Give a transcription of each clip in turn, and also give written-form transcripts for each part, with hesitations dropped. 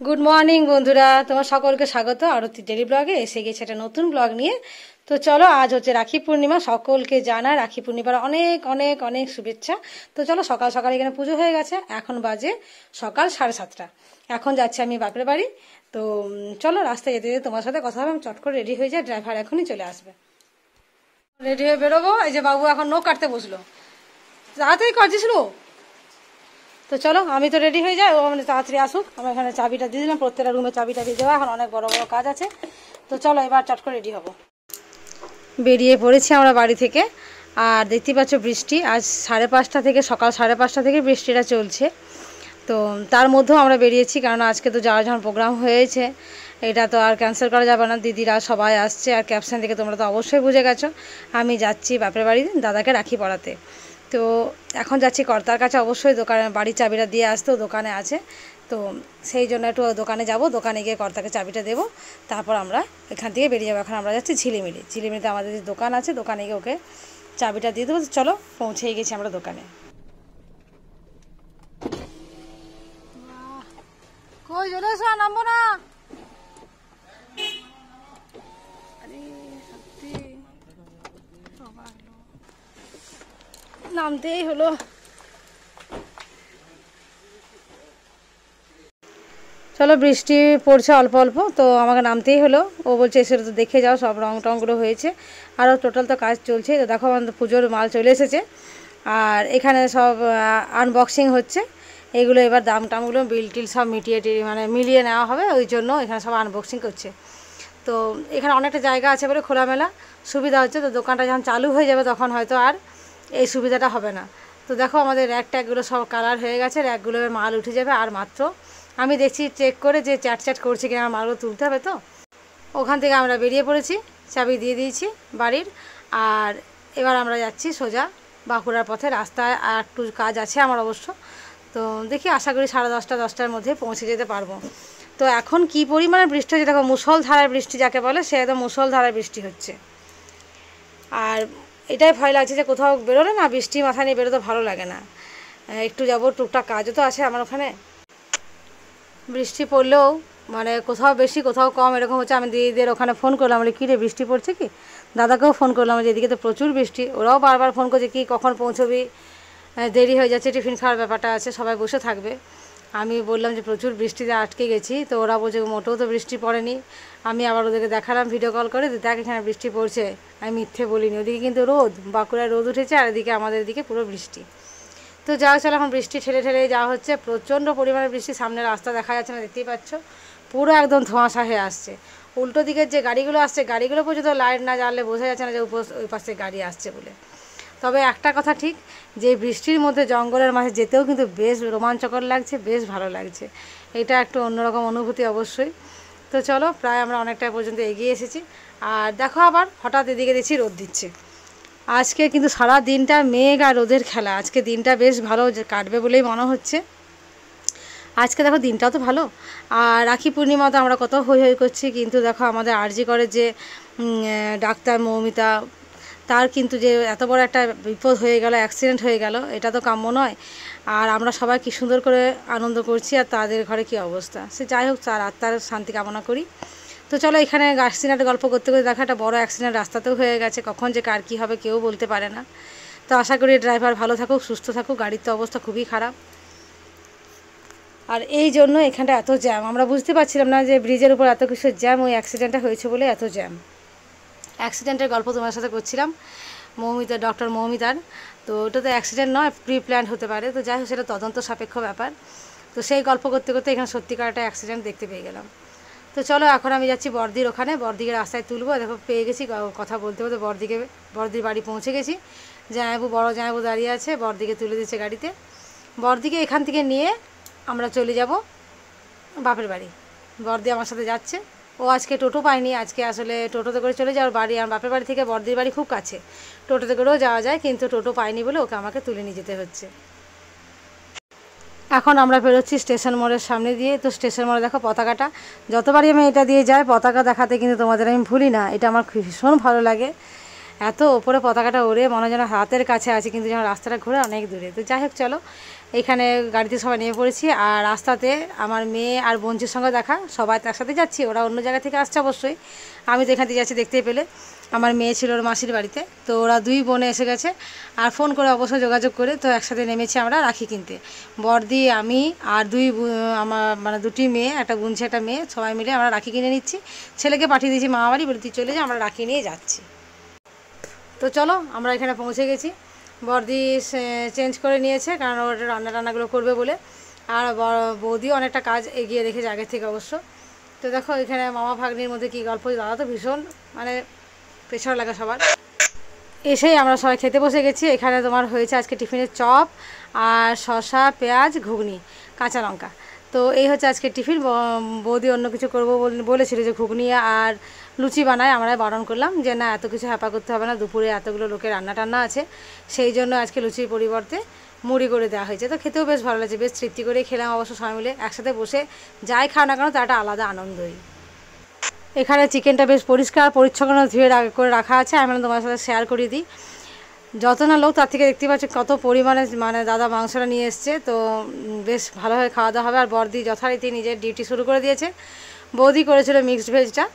Good morning বন্ধুরা, তোমার সকলকে স্বাগত আরতি ডেলি ব্লগে। এসে গেছে একটা নতুন ব্লগ নিয়ে। তো চলো, আজ হচ্ছে রাখি পূর্ণিমা। সকলকে জানাই রাখি পূর্ণিমার অনেক অনেক অনেক শুভেচ্ছা। তো চলো, সকাল সকাল এখানে পুজো হয়ে গেছে, এখন বাজে সকাল 7:30। এখন যাচ্ছি আমি বাপের বাড়ি। তো চলো, রাস্তায় যেতে যেতে তোমার সাথে কথা হবে। আমি চট করে রেডি হয়ে যাই, ড্রাইভার এখনই চলে আসবে। রেডি হয়ে বেরোবো। এই যে বাবু এখন নখ কাটতে বসলো, তাড়াতাড়ি কাটছিস। তো চলো, আমি তো রেডি হয়ে যাই, ও মানে তাড়াতাড়ি আসুক। আমরা এখানে চাবিটা দিয়ে দিলাম, প্রত্যেকটা রুমে চাবিটা দিয়ে দেওয়া, এখন অনেক বড় বড় কাজ আছে। তো চলো এবার চট করে রেডি হবো। বেরিয়ে পড়েছি আমরা বাড়ি থেকে। আর দেখতেই পাচ্ছ বৃষ্টি, আজ 5:30 থেকে, সকাল 5:30 থেকে বৃষ্টিটা চলছে। তো তার মধ্যেও আমরা বেরিয়েছি, কারণ আজকে তো যাওয়ার যখন প্রোগ্রাম হয়েছে, এটা তো আর ক্যান্সেল করা যাবে না। দিদিরা সবাই আসছে, আর ক্যাপশন থেকে তোমরা তো অবশ্যই বুঝে গেছো আমি যাচ্ছি বাপের বাড়ি দাদাকে রাখি পরাতে। তো এখন যাচ্ছি কর্তার কাছে, অবশ্যই দোকানে বাড়ির চাবিটা দিয়ে আসতেও দোকানে আছে। তো সেই জন্য একটু দোকানে যাব, দোকানে গিয়ে কর্তাকে চাবিটা দেবো, তারপর আমরা এখান থেকে বেরিয়ে যাবো। এখন আমরা যাচ্ছি ঝিলিমিলিতে আমাদের যে দোকান আছে, দোকানে গিয়ে ওকে চাবিটা দিয়ে দেবো। চলো, পৌঁছেই গেছি আমরা দোকানে। কই চলে এসো, নামবো না। নামতেই হলো। চলো, বৃষ্টি পড়ছে অল্প অল্প, তো আমাকে নামতেই হলো। ও বলছে এসে তো দেখে যাও, সব রং টংগুলো হয়েছে, আরও টোটাল তো কাজ চলছে। তো দেখো, আমাদের পুজোর মাল চলে এসেছে, আর এখানে সব আনবক্সিং হচ্ছে। এগুলো এবার দাম টামগুলো বিল টিল সব মিলিয়ে নেওয়া হবে, ওই জন্য এখানে সব আনবক্সিং করছে। তো এখানে অনেকটা জায়গা আছে বলে খোলামেলা সুবিধা হচ্ছে। তো দোকানটা যখন চালু হয়ে যাবে তখন হয়তো আর এই সুবিধাটা হবে না। তো দেখো, আমাদের র্যাক ট্যাকগুলো সব কালার হয়ে গেছে, র্যাকগুলো মাল উঠে যাবে। আর মাত্র আমি দেখছি চেক করে যে চ্যাট করছে কিনা, মালগুলো তুলতে হবে। তো ওখান থেকে আমরা বেরিয়ে পড়েছি, চাবি দিয়ে দিয়েছি বাড়ির। আর এবার আমরা যাচ্ছি সোজা বাঁকুড়ার পথে। রাস্তায় আর একটু কাজ আছে আমার অবশ্য। তো দেখি, আশা করি 10:30-10টার মধ্যে পৌঁছে যেতে পারবো। তো এখন কি পরিমাণে বৃষ্টি হচ্ছে দেখো, মুষলধারার বৃষ্টি যাকে বলে, সে একদম মুষলধারার বৃষ্টি হচ্ছে। আর এটাই ভয় লাগছে যে কোথাও বেরোলে না, বৃষ্টি মাথা নিয়ে বেরোতে ভালো লাগে না। একটু যাবো, টুকটাক কাজও তো আছে আমার ওখানে। বৃষ্টি পড়লেও মানে কোথাও বেশি কোথাও কম এরকম হচ্ছে। আমি দিদিদের ওখানে ফোন করলাম, বলে কী রে বৃষ্টি পড়ছে কি। দাদাকেও ফোন করলাম যে এদিকে তো প্রচুর বৃষ্টি। ওরাও বারবার ফোন করছে, কি কখন পৌঁছবি, দেরি হয়ে যাচ্ছে, টিফিন খাওয়ার ব্যাপারটা আছে, সবাই বসে থাকবে। আমি বললাম যে প্রচুর বৃষ্টিতে আটকে গেছি। তো ওরা বলছে মোটেও তো বৃষ্টি পড়েনি। আমি আবার ওদেরকে দেখালাম ভিডিও কল করে, দেখ এখানে বৃষ্টি পড়ছে। আমি মিথ্যে বলিনি, ওদিকে কিন্তু রোদ, বাঁকুড়ায় রোদ উঠেছে, আর এদিকে আমাদের দিকে পুরো বৃষ্টি। তো যা চলো, এখন বৃষ্টি ঠেলে ঠেলে যাওয়া হচ্ছে। প্রচণ্ড পরিমাণে বৃষ্টি, সামনে রাস্তা দেখা যাচ্ছে না, দেখতেই পাচ্ছ পুরো একদম ধোঁয়াশা হয়ে আসছে। উল্টো দিকের যে গাড়িগুলো আসছে, গাড়িগুলো পর্যন্ত লাইট না জ্বাললে বোঝা যাচ্ছে না যে ওই পাশে গাড়ি আসছে বলে। তবে একটা কথা ঠিক, যে বৃষ্টির মধ্যে জঙ্গলের মাঝে যেতেও কিন্তু বেশ রোমাঞ্চকর লাগছে, বেশ ভালো লাগছে। এটা একটু অন্যরকম অনুভূতি অবশ্যই। তো চলো, প্রায় আমরা অনেকটা পর্যন্ত এগিয়ে এসেছি। আর দেখো, আবার হঠাৎ এদিকে দেখছি রোদ দিচ্ছে। আজকে কিন্তু সারা দিনটা মেঘ আর রোদের খেলা। আজকে দিনটা বেশ ভালো কাটবে বলেই মনে হচ্ছে। আজকে দেখো, দিনটাও তো ভালো। আর রাখি পূর্ণিমা তো আমরা কত হই হই করছি, কিন্তু দেখো আমাদের আরজি করে যে ডাক্তার মৌমিতা, তার কিন্তু যে এত বড় একটা বিপদ হয়ে গেল, অ্যাক্সিডেন্ট হয়ে গেল, এটা তো কাম্য নয়। আর আমরা সবাই কী সুন্দর করে আনন্দ করছি, আর তাদের ঘরে কী অবস্থা। সে যাই হোক, তার আত্মার শান্তি কামনা করি। তো চলো, এখানে অ্যাক্সিডেন্ট গল্প করতে করতে দেখা, একটা বড় অ্যাক্সিডেন্ট রাস্তাতেও হয়ে গেছে। কখন যে কার কী হবে কেউ বলতে পারে না। তো আশা করি ড্রাইভার ভালো থাকুক, সুস্থ থাকুক। গাড়ির তো অবস্থা খুবই খারাপ। আর এই জন্য এখানটা এত জ্যাম, আমরা বুঝতে পারছিলাম না যে ব্রিজের উপর এত কিছু জ্যাম, ওই অ্যাক্সিডেন্টটা হয়েছে বলে এত জ্যাম। অ্যাক্সিডেন্টের গল্প তোমার সাথে করছিলাম, ডক্টর মৌমিতার। তো ওটা তো অ্যাক্সিডেন্ট নয়, প্রি প্ল্যান্ড হতে পারে। তো যাই হোক, সেটা তদন্ত সাপেক্ষ ব্যাপার। তো সেই গল্প করতে করতে এখানে সত্যিকার একটা অ্যাক্সিডেন্ট দেখতে পেয়ে গেলাম। তো চলো, এখন আমি যাচ্ছি বর্দির ওখানে, বর্দিকে রাস্তায় তুলবো। দেখো, পেয়ে গেছি, কথা বলতে বলতে বর্দির বাড়ি পৌঁছে গেছি। বড় জামাইবু দাঁড়িয়ে আছে, বর্দিকে তুলে দিচ্ছে গাড়িতে। বর্দিকে এখান থেকে নিয়ে আমরা চলে যাব বাপের বাড়ি। বর্দি আমার সাথে যাচ্ছে। ও আজকে টোটো পায়নি, আজকে আসলে টোটোতে করে চলে যাওয়ার বাড়ি। আর বাপের বাড়ি থেকে বর্দির বাড়ি খুব কাছে, টোটোতে করেও যাওয়া যায়, কিন্তু টোটো পায়নি বলে ওকে আমাকে তুলে নিয়ে যেতে হচ্ছে। এখন আমরা বেরোচ্ছি স্টেশন মোড়ের সামনে দিয়ে। তো স্টেশন মোড়ে দেখো পতাকাটা, যতবারই আমি এটা দিয়ে যাই পতাকা দেখাতে, কিন্তু তোমাদের আমি ভুলি না। এটা আমার ভীষণ ভালো লাগে। এত ওপরে পতাকাটা ওড়ে মনে হয় যেন হাতের কাছে আছে, কিন্তু যেন রাস্তাটা ঘুরে অনেক দূরে। তো যাই হোক, চলো এখানে গাড়িতে সবাই নেমে পড়েছি। আর রাস্তাতে আমার মেয়ে আর বোনজির সঙ্গে দেখা, সবাই তার সাথে যাচ্ছি, ওরা অন্য জায়গা থেকে আসছে অবশ্যই, আমি তো এখান থেকে যাচ্ছি। দেখতেই পেলে আমার মেয়ে ছিল ওর মাসির বাড়িতে, তো ওরা দুই বোনে এসে গেছে। আর ফোন করে অবশ্যই যোগাযোগ করে তো একসাথে নেমেছি আমরা রাখি কিনতে। বড়দি, আমি আর আমার মানে দুটি মেয়ে, একটা বোনছে একটা মেয়ে, সবাই মিলে আমরা রাখি কিনে নিচ্ছি। ছেলেকে পাঠিয়ে দিয়েছি মামা বাড়ি, বলে তুই চলে যা, আমরা রাখি নিয়ে যাচ্ছি। তো চলো আমরা এখানে পৌঁছে গেছি। বড়দি চেঞ্জ করে নিয়েছে, কারণ ওর রান্নাগুলো করবে বলে। আর বৌদিও অনেকটা কাজ এগিয়ে রেখেছে আগের থেকে অবশ্য। তো দেখো এখানে মামা ভাগ্নির মধ্যে কী গল্প, দাদা তো ভীষণ মানে প্রেশার লাগে সবার। এসেই আমরা সবাই খেতে বসে গেছি। এখানে তোমার হয়েছে আজকে টিফিনের চপ আর শসা, পেঁয়াজ, ঘুগনি, কাঁচা লঙ্কা। তো এই হচ্ছে আজকে টিফিন। বৌদি অন্য কিছু করবো বলেছিল, যে ঘুগনি আর লুচি বানায়। আমরা বারণ করলাম যে না, এত কিছু হ্যাপা করতে হবে না, দুপুরে এতগুলো লোকের রান্না টান্না আছে, সেই জন্য আজকে লুচির পরিবর্তে মুড়ি করে দেওয়া হয়েছে। তো খেতেও বেশ ভালো লাগছে, বেশ তৃপ্তি করে খেলাম অবশ্য সবাই মিলে একসাথে বসে। যাই খাও না কেন, তার একটা আলাদা আনন্দই। এখানে চিকেনটা বেশ পরিষ্কার পরিচ্ছন্ন ধুয়ে করে রাখা আছে, আমি তোমার সাথে শেয়ার করে দিই। যত না লোক, তার থেকে দেখতে পাচ্ছি কত পরিমাণে মানে দাদা মাংসটা নিয়ে এসছে। তো বেশ ভালোভাবে খাওয়া দাওয়া হবে। আর বড়দি যথারীতি নিজের ডিউটি শুরু করে দিয়েছে। বৌদি করেছিল মিক্সড ভেজটা,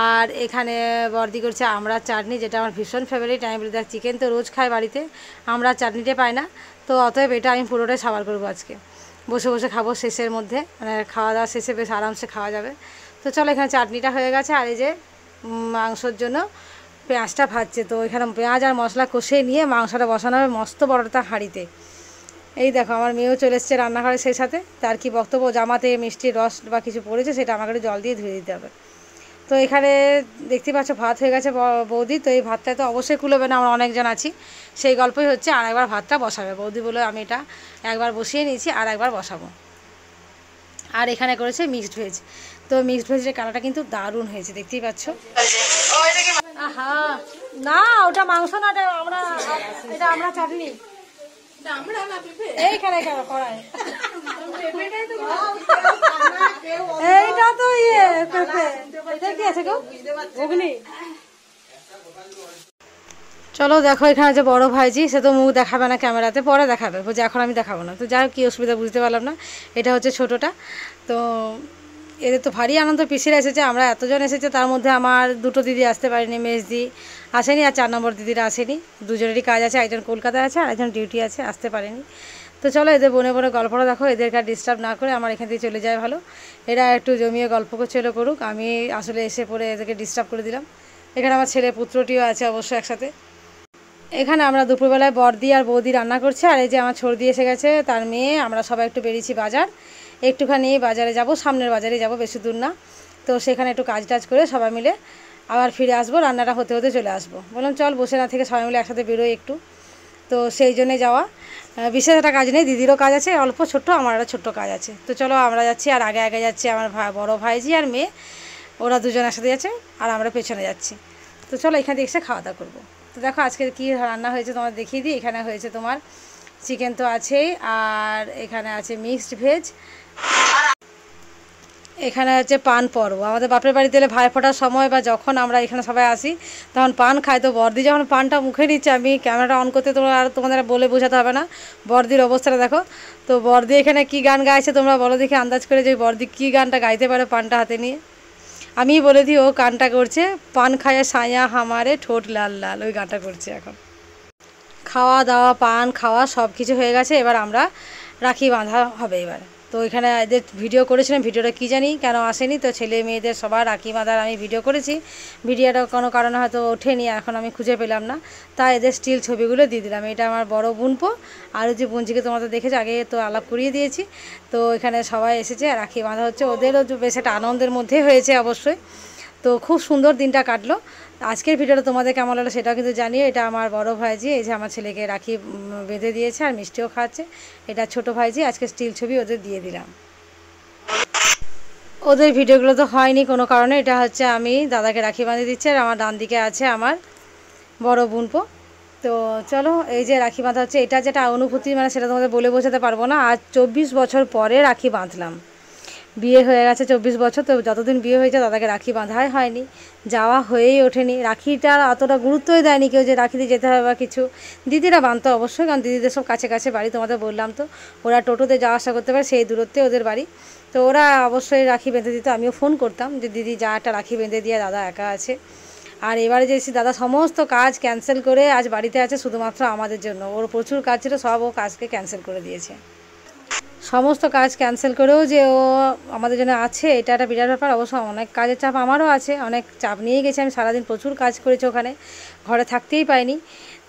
আর এখানে বড়দি করছে আমড়ার চাটনি, যেটা আমার ভীষণ ফেভারিট। আমি বলি দেখ, চিকেন তো রোজ খাই বাড়িতে, আমড়ার চাটনিটা পাই না, তো অতএব এটা আমি পুরোটাই সাবার করবো আজকে। বসে বসে খাবো শেষের মধ্যে, মানে খাওয়া দাওয়া শেষে বেশ আরামসে খাওয়া যাবে। তো চলো, এখানে চাটনিটা হয়ে গেছে। আর এই যে মাংসর জন্য পেঁয়াজটা ভাজছে। তো এখানে পেঁয়াজ আর মশলা কষিয়ে নিয়ে মাংসটা বসানো হবে মস্ত বড়টা হাঁড়িতে। এই দেখো আমার মেয়েও চলে এসছে রান্নাঘরে সেই সাথে। তার কি বক্তব্য, জামাতে মিষ্টির রস বা কিছু পড়েছে, সেটা আমাকে জল দিয়ে ধুয়ে দিতে হবে। তো এখানে দেখতে পাচ্ছ ভাত হয়ে গেছে বৌদি। তো এই ভাতটা তো অবশ্যই কুলোবে না, আমরা অনেকজন আছি, সেই গল্পই হচ্ছে। আর একবার ভাতটা বসাবে বৌদি বলে, আমি এটা একবার বসিয়ে নিয়েছি, আর একবার বসাবো। আর এখানে করেছে মিক্সড ভেজ। তো মিক্সড ভেজের কালারটা কিন্তু দারুণ হয়েছে, দেখতেই পাচ্ছ। হ্যাঁ, না ওটা মাংস না, এটা আমরা চাটনি। এইখানে কড়াই, এইটা তো পেঁপে। এটা কি আছে গো, ঘুগনি। চলো দেখো, এখানে যে বড় ভাইজি, সে তো মুখ দেখাবে না ক্যামেরাতে, পরে দেখাবে, বলছে এখন আমি দেখাবো না। তো যাই হোক, কী অসুবিধা বুঝতে পারলাম না। এটা হচ্ছে ছোটোটা। তো এদের তো ভারী আনন্দ, পিসিরা এসেছে, আমরা এতজন এসেছে, তার মধ্যে আমার দুটো দিদি আসতে পারেনি, মেজদি আসেনি, আর 4 নম্বর দিদিরা আসেনি। দুজনেরই কাজ আছে, একজন কলকাতায় আছে আর একজন ডিউটি আছে, আসতে পারেনি। তো চলো এদের বনে বনে গল্পটা দেখো, এদেরকে আর ডিস্টার্ব না করে আমার এখান থেকে চলে যায় ভালো। এরা একটু জমিয়ে গল্প করুক, আমি আসলে এসে পড়ে এদেরকে ডিস্টার্ব করে দিলাম। এখানে আমার ছেলে পুত্রটিও আছে অবশ্য একসাথে। এখানে আমরা দুপুরবেলায় বড়দি আর বৌদি রান্না করছে। আর এই যে আমার ছর্দি এসে গেছে, তার মেয়ে, আমরা সবাই একটু বেরিয়েছি বাজার, একটুখানি বাজারে যাব, সামনের বাজারে যাব, বেশি দূর না। তো সেখানে একটু কাজ টাজ করে সবাই মিলে আবার ফিরে আসবো, রান্নাটা হতে হতে চলে আসবো। বললাম চল বসে না থেকে সবাই মিলে একসাথে বেরোই একটু। তো সেই জন্যে যাওয়া, বিশেষ একটা কাজ নেই, দিদিরও কাজ আছে অল্প ছোট্ট, আমার একটা ছোট্ট কাজ আছে। তো চলো আমরা যাচ্ছি, আর আগে আগে যাচ্ছি আমার বড় ভাইজি আর মেয়ে, ওরা দুজন একসাথে যাচ্ছে, আর আমরা পেছনে যাচ্ছি। তো চলো এখান থেকে এসে খাওয়া দাওয়া করবো। তো দেখো আজকে কী রান্না হয়েছে তোমার দেখিয়ে দিই। এখানে হয়েছে তোমার চিকেন তো আছেই, আর এখানে আছে মিক্সড ভেজ, এখানে হচ্ছে পান পর্ব। আমাদের বাপের বাড়িতে এলে ভাই ফোটার সময় বা যখন আমরা এখানে সবাই আসি, তখন পান খাই। তো বড়দি যখন পানটা মুখে নিচ্ছে, আমি ক্যামেরাটা অন করতে তোমরা আর তোমাদের বলে বোঝাতে হবে না বড়দির অবস্থাটা দেখো। তো বড়দি এখানে কি গান গাইছে তোমরা বলো দেখি, আন্দাজ করে যে বড়দি কী গানটা গাইতে পারে পানটা হাতে নিয়ে। আমি বলে দিই, ও গানটা করছে পান খায়া সায়া হামারে ঠোঁট লাল লাল, ওই গানটা করছে। এখন খাওয়া দাওয়া, পান খাওয়া সব কিছু হয়ে গেছে, এবার আমরা রাখি বাঁধা হবে এবার। তো এখানে এদের ভিডিও করেছিলাম, ভিডিওটা কী জানি কেন আসেনি। তো ছেলে মেয়েদের সবার রাখি বাঁধার আমি ভিডিও করেছি, ভিডিওটা কোনো কারণে হয়তো ওঠেনি, এখন আমি খুঁজে পেলাম না, তাই এদের স্টিল ছবিগুলো দিয়ে দিলাম। এটা আমার বড় বোনপো, আর যে বোনজিকে তোমরা তো দেখেছো, আগে তো আলাপ করিয়ে দিয়েছি। তো এখানে সবাই এসেছে, রাখি বাঁধা হচ্ছে, ওদেরও বেশ একটা আনন্দের মধ্যে হয়েছে অবশ্যই। তো খুব সুন্দর দিনটা কাটলো। আজকের ভিডিওটা তোমাদের কেমন লাগলো সেটাও কিন্তু জানিও। এটা আমার বড় ভাইজি, এই যে আমার ছেলেকে রাখি বেঁধে দিয়েছে আর মিষ্টিও খাওয়াচ্ছে। এটা ছোট ভাইজি, আজকে স্টিল ছবি ওদের দিয়ে দিলাম। ওদের ভিডিওগুলো তো হয়নি কোনো কারণে, এটা হচ্ছে আমি দাদাকে রাখি বাঁধিয়ে দিচ্ছি, আর আমার ডান দিকে আছে আমার বড় বোনপো। তো চলো এই যে রাখি বাঁধা হচ্ছে, এটা যেটা অনুভূতি মানে সেটা তোমাদের বলে বোঝাতে পারবো না। আজ 24 বছর পরে রাখি বাঁধলাম, বিয়ে হয়ে গেছে 24 বছর, তো যতদিন বিয়ে হয়েছে দাদাকে রাখি বাঁধাই হয়নি, যাওয়া হয়েই ওঠেনি। রাখিটা অতটা গুরুত্বই দেয়নি কেউ যে রাখিতে যেতে হবে বা কিছু। দিদিরা বাঁধতো অবশ্যই, কারণ দিদিদের সব কাছে কাছে বাড়ি, তোমাদের বললাম তো, ওরা টোটোতে যাওয়া আসা করতে পারে, সেই দূরত্বে ওদের বাড়ি। তো ওরা অবশ্যই রাখি বেঁধে দিত, আমিও ফোন করতাম যে দিদি যা একটা রাখি বেঁধে দিয়ে, দাদা একা আছে। আর এবারে যে দাদা সমস্ত কাজ ক্যান্সেল করে আজ বাড়িতে আছে শুধুমাত্র আমাদের জন্য। ওর প্রচুর কাজ ছিল, সব ও কাজকে ক্যান্সেল করে দিয়েছে। সমস্ত কাজ ক্যান্সেল করেও যে ও আমাদের জন্য আছে, এটা একটা বিরাট ব্যাপার। অবশ্য অনেক কাজের চাপ আমারও আছে, অনেক চাপ নিয়ে গেছি আমি, সারাদিন প্রচুর কাজ করেছি ওখানে, ঘরে থাকতেই পাইনি।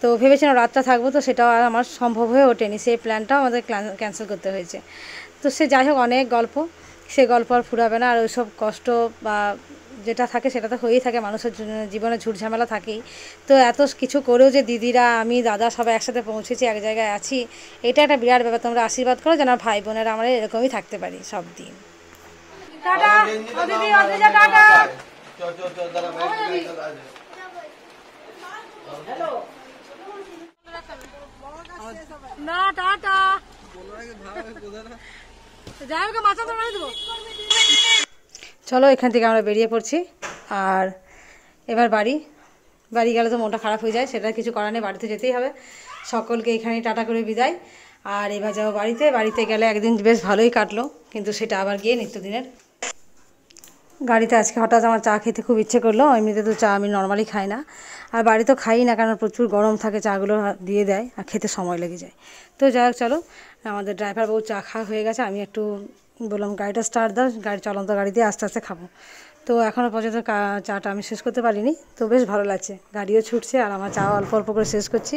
তো ভেবেছিলাম রাতটা থাকবো, তো সেটাও আর আমার সম্ভব হয়ে ওঠেনি, সেই প্ল্যানটাও আমাদের ক্যান্সেল করতে হয়েছে। তো সে যাই হোক, অনেক গল্প, সে গল্প আর ফুরাবে না। আর ওইসব কষ্ট বা যেটা থাকে সেটা তো হয়েই থাকে, মানুষের জীবনে ঝুটঝামেলা থাকেই। তো এত কিছু করেও যে দিদিরা, আমি, দাদা সবাই একসাথে পৌঁছেছি, এক জায়গায় আছি, এটা একটা বিরাট ব্যাপার। তোমরা আশীর্বাদ করো যেন ভাই বোনেরা আমরা এরকমই থাকতে পারি সব দিন। টাটা দিদি, টাটা। না টাটা, যাই হোক মাথা তো দেবো। চলো এখান থেকে আমরা বেরিয়ে পড়ছি। আর এবার বাড়ি গেলে তো মনটা খারাপ হয়ে যায়, সেটা কিছু করার নেই, বাড়িতে যেতেই হবে। সকলকে এখানেই টাটা করে বিদায়। আর এবার যাবো বাড়িতে গেলে একদিন বেশ ভালোই কাটলো, কিন্তু সেটা আবার গিয়ে নিত্যদিনের। গাড়িতে আজকে হঠাৎ আমার চা খেতে খুব ইচ্ছে করলো, এমনিতে তো চা আমি নর্মালি খাই না, আর বাড়িতেও খাই না, কারণ প্রচুর গরম থাকে, চাগুলো দিয়ে দেয় আর খেতে সময় লেগে যায়। তো যাই হোক চলো, আমাদের ড্রাইভার বউ চা খাওয়া হয়ে গেছে, আমি একটু বললাম গাড়িটা স্টার্ট দাও, গাড়ি চলন্ত গাড়ি দিয়ে আস্তে আস্তে খাবো। তো এখনও পর্যন্ত চাটা আমি শেষ করতে পারিনি, তো বেশ ভালো লাগছে, গাড়িও ছুটছে আর আমার চা অল্প অল্প করে শেষ করছি,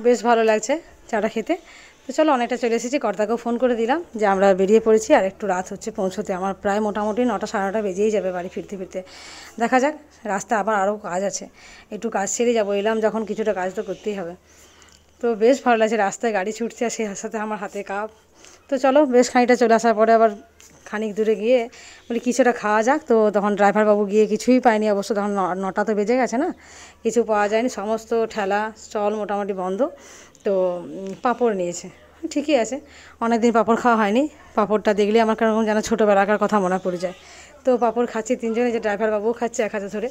বেশ ভালো লাগছে চাটা খেতে। তো চলো, অনেকটা চলে এসেছি, কর্তাকেও ফোন করে দিলাম যে আমরা বেরিয়ে পড়েছি, আর একটু রাত হচ্ছে পৌঁছতে, আমার প্রায় মোটামুটি 9টা সাড়ে 9টা বেজেই যাবে বাড়ি ফিরতে ফিরতে। দেখা যাক, রাস্তায় আবার আরও কাজ আছে, একটু কাজ সেরে যাবো, এলাম যখন কিছুটা কাজ তো করতেই হবে। তো বেশ ভালো লাগছে, রাস্তায় গাড়ি ছুটছে আর সেই সাথে আমার হাতে কাপ। তো চলো, বেশ খানিকটা চলে আসার পরে আবার খানিক দূরে গিয়ে বলি কিছুটা খাওয়া যাক। তো তখন ড্রাইভার বাবু গিয়ে কিছুই পায়নি, অবশ্য তখন 9টা তো বেজে গেছে না, কিছু পাওয়া যায়নি, সমস্ত ঠেলা স্টল মোটামুটি বন্ধ। তো পাঁপড় নিয়েছে, ঠিকই আছে, অনেক দিন পাঁপড় খাওয়া হয়নি, পাঁপড়টা দেখলে আমার কেমন যেন ছোটোবেলাকার কথা মনে পড়ে যায়। তো পাঁপড় খাচ্ছি তিনজনে, যে ড্রাইভার বাবুও খাচ্ছে এক হাতে ধরে,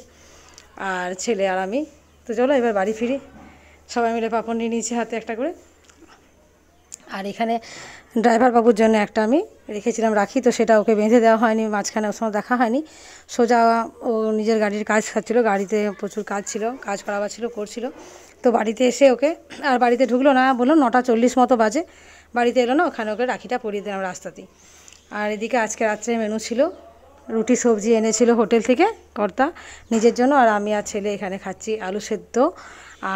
আর ছেলে আর আমি। তো চলো এবার বাড়ি ফিরি, সবাই মিলে পাঁপড় নিয়ে নিয়েছি হাতে একটা করে। আর এখানে ড্রাইভার বাবুর জন্য একটা আমি রেখেছিলাম রাখি, তো সেটা ওকে বেঁধে দেওয়া হয়নি, মাঝখানে ওর সময় দেখা হয়নি, সোজা ও নিজের গাড়ির কাজ খাচ্ছিলো, গাড়িতে প্রচুর কাজ ছিল, কাজ করাবার ছিল, করছিল। তো বাড়িতে এসে ওকে, আর বাড়িতে ঢুকলো না, বললো 9টা 40 মতো বাজে, বাড়িতে এলো না, ওখানে ওকে রাখিটা পরিয়ে দিলাম রাস্তাতেই। আর এদিকে আজকে রাত্রে মেনু ছিল রুটি সবজি এনেছিল হোটেল থেকে কর্তা নিজের জন্য, আর আমি আর ছেলে এখানে খাচ্ছি আলু সেদ্ধ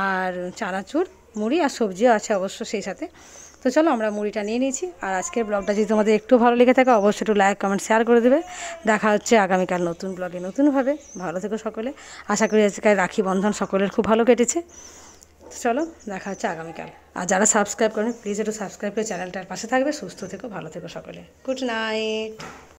আর চানাচুর, মুড়ি আর সবজিও আছে অবশ্য সেই সাথে। তো চলো আমরা মুড়িটা নিয়ে নিয়েছি। আর আজকের ব্লগটা যদি তোমাদের একটু ভালো লেগে থাকে অবশ্যই একটু লাইক কমেন্ট শেয়ার করে দেবে। দেখা হচ্ছে আগামীকাল নতুন ব্লগে নতুনভাবে। ভালো থেকো সকলে, আশা করি আজকাল রাখি বন্ধন সকলের খুব ভালো কেটেছে। তো চলো দেখা হচ্ছে আগামীকাল। আর যারা সাবস্ক্রাইব করেন প্লিজ একটু সাবস্ক্রাইব করে চ্যানেলটার পাশে থাকবে। সুস্থ থেকো, ভালো থেকো সকলে, গুড নাইট।